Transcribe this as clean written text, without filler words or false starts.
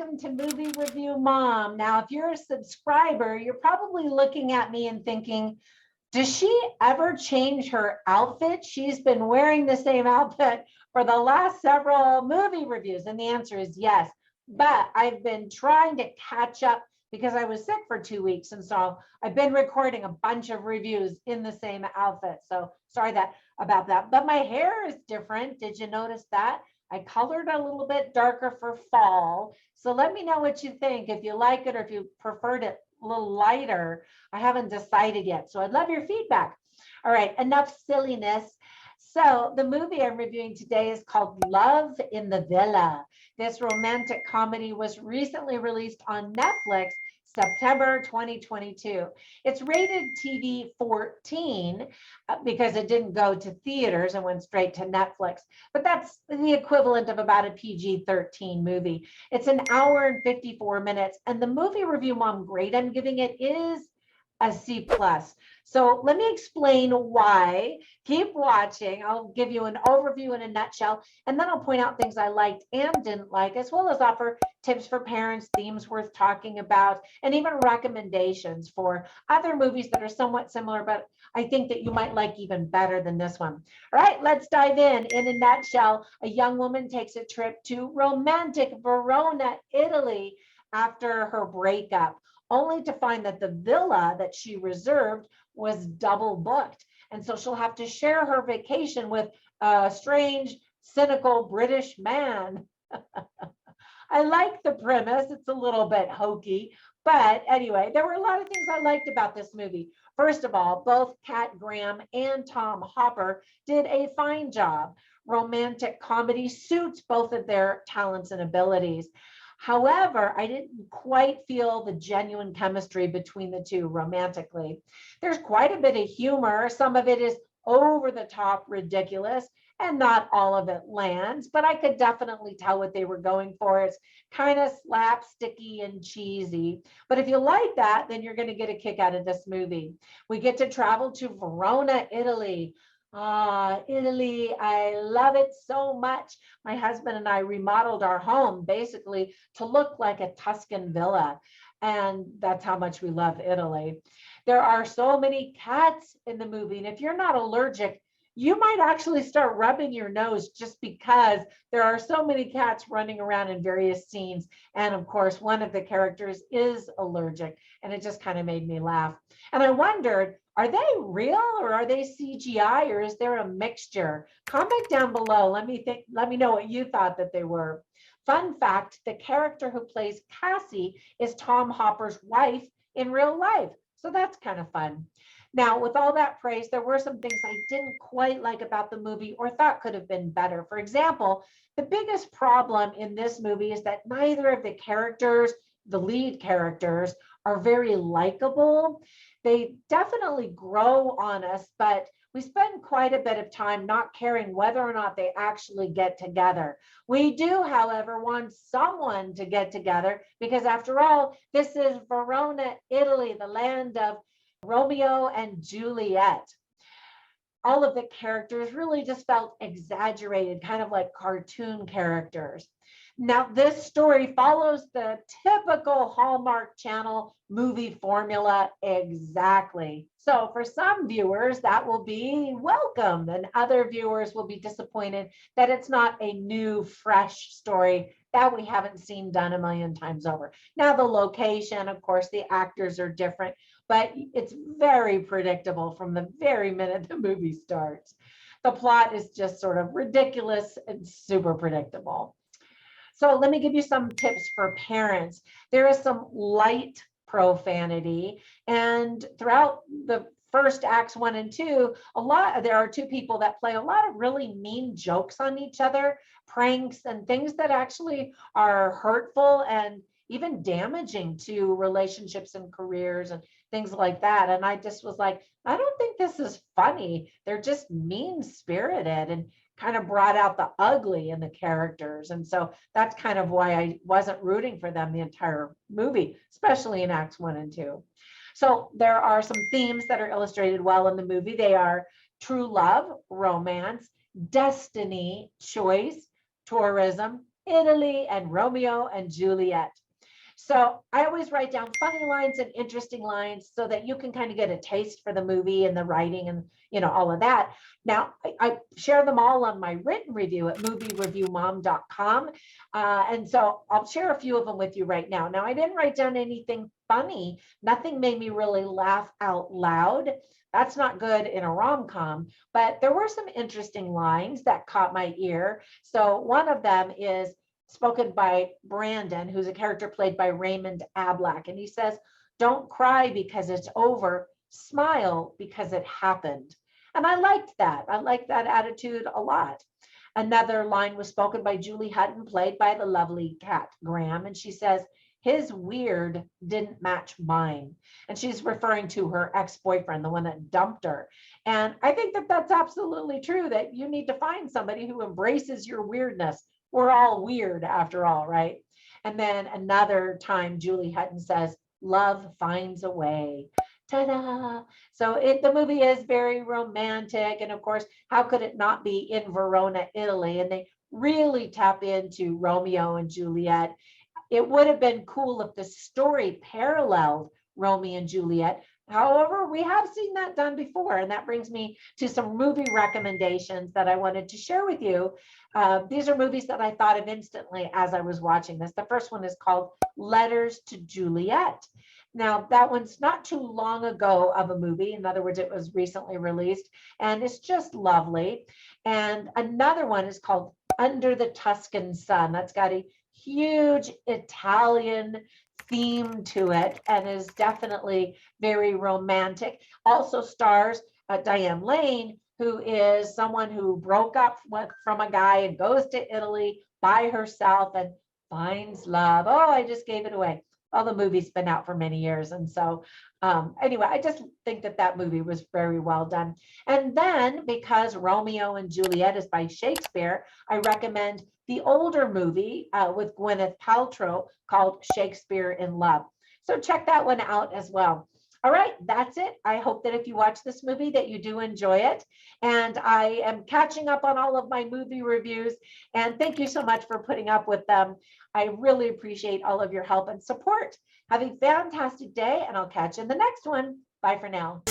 welcome to Movie Review Mom. Now, if you're a subscriber, you're probably looking at me and thinking, does she ever change her outfit? She's been wearing the same outfit for the last several movie reviews. And the answer is yes. But I've been trying to catch up because I was sick for 2 weeks. And so I've been recording a bunch of reviews in the same outfit. So sorry about that. But my hair is different. Did you notice that? I colored a little bit darker for fall. So let me know what you think, if you like it or if you preferred it a little lighter. I haven't decided yet. So I'd love your feedback. All right, enough silliness. So the movie I'm reviewing today is called Love in the Villa. This romantic comedy was recently released on Netflix, September 2022. It's rated TV 14 because it didn't go to theaters and went straight to Netflix. But that's the equivalent of about a PG-13 movie. It's an hour and 54 minutes. And the movie review mom grade I'm giving it is a C+. So let me explain why. Keep watching. I'll give you an overview in a nutshell, and then I'll point out things I liked and didn't like, as well as offer tips for parents, themes worth talking about, and even recommendations for other movies that are somewhat similar, but I think that you might like even better than this one. All right, let's dive in. In a nutshell, a young woman takes a trip to romantic Verona, Italy after her breakup, only to find that the villa that she reserved was double booked. And so she'll have to share her vacation with a strange, cynical British man. I like the premise. It's a little bit hokey. But anyway, there were a lot of things I liked about this movie. First of all, both Kat Graham and Tom Hopper did a fine job. Romantic comedy suits both of their talents and abilities. However, I didn't quite feel the genuine chemistry between the two romantically. There's quite a bit of humor. Some of it is over the top ridiculous, and not all of it lands, but I could definitely tell what they were going for. It's kind of slapsticky and cheesy. But if you like that, then you're going to get a kick out of this movie. We get to travel to Verona, Italy. Italy, I love it so much. My husband and I remodeled our home basically to look like a Tuscan villa. And that's how much we love Italy. There are so many cats in the movie. And if you're not allergic, you might actually start rubbing your nose just because there are so many cats running around in various scenes. And of course, one of the characters is allergic, and it just kind of made me laugh. And I wondered, are they real or are they CGI, or is there a mixture? Comment down below. Let me know what you thought that they were. Fun fact, the character who plays Cassie is Tom Hopper's wife in real life. So that's kind of fun. Now, with all that praise, there were some things I didn't quite like about the movie or thought could have been better. For example, the biggest problem in this movie is that neither of the characters, the lead characters, are very likable. They definitely grow on us, but we spend quite a bit of time not caring whether or not they actually get together. We do, however, want someone to get together because, after all, this is Verona, Italy, the land of Romeo and Juliet. All of the characters really just felt exaggerated, kind of like cartoon characters. Now, this story follows the typical Hallmark Channel movie formula exactly. So for some viewers, that will be welcome, and other viewers will be disappointed that it's not a new, fresh story that we haven't seen done a million times over. Now, the location, of course, the actors are different, but it's very predictable from the very minute the movie starts. The plot is just sort of ridiculous and super predictable. So let me give you some tips for parents. There is some light profanity, and throughout the first acts 1 and 2, there are two people that play a lot of really mean jokes on each other, pranks and things that actually are hurtful and even damaging to relationships and careers and things like that. And I just was like, I don't think this is funny. They're just mean-spirited and kind of brought out the ugly in the characters. And so that's kind of why I wasn't rooting for them the entire movie, especially in acts 1 and 2. So there are some themes that are illustrated well in the movie. They are true love, romance, destiny, choice, tourism, Italy, and Romeo and Juliet. So I always write down funny lines and interesting lines so that you can kind of get a taste for the movie and the writing and all of that. Now I share them all on my written review at moviereviewmom.com. And so I'll share a few of them with you right now. Now I didn't write down anything funny. Nothing made me really laugh out loud. That's not good in a rom-com, but there were some interesting lines that caught my ear. So one of them is spoken by Brandon, who's a character played by Raymond Ablack. And he says, "Don't cry because it's over. Smile because it happened." And I liked that. I liked that attitude a lot. Another line was spoken by Julie Hutton, played by the lovely Kat Graham. And she says, "His weird didn't match mine." And she's referring to her ex-boyfriend, the one that dumped her. And I think that that's absolutely true, that you need to find somebody who embraces your weirdness. We're all weird after all, right? And then another time, Julie Hutton says, "Love finds a way." Ta-da! So the movie is very romantic. And of course, how could it not be in Verona, Italy? And they really tap into Romeo and Juliet. It would have been cool if the story paralleled Romeo and Juliet. However, we have seen that done before. And that brings me to some movie recommendations that I wanted to share with you. These are movies that I thought of instantly as I was watching this. The first one is called Letters to Juliet. Now, that one's not too long ago of a movie. In other words, it was recently released, and it's just lovely. And another one is called Under the Tuscan Sun. That's got a huge Italian theme to it and is definitely very romantic. Also stars Diane Lane, who is someone who broke up from a guy and goes to Italy by herself and finds love. Oh, I just gave it away. Well, the movie's been out for many years. And so anyway, I just think that that movie was very well done. And then because Romeo and Juliet is by Shakespeare, I recommend the older movie with Gwyneth Paltrow called Shakespeare in Love. So check that one out as well. All right, that's it. I hope that if you watch this movie that you do enjoy it. And I am catching up on all of my movie reviews. And thank you so much for putting up with them. I really appreciate all of your help and support. Have a fantastic day, and I'll catch you in the next one. Bye for now.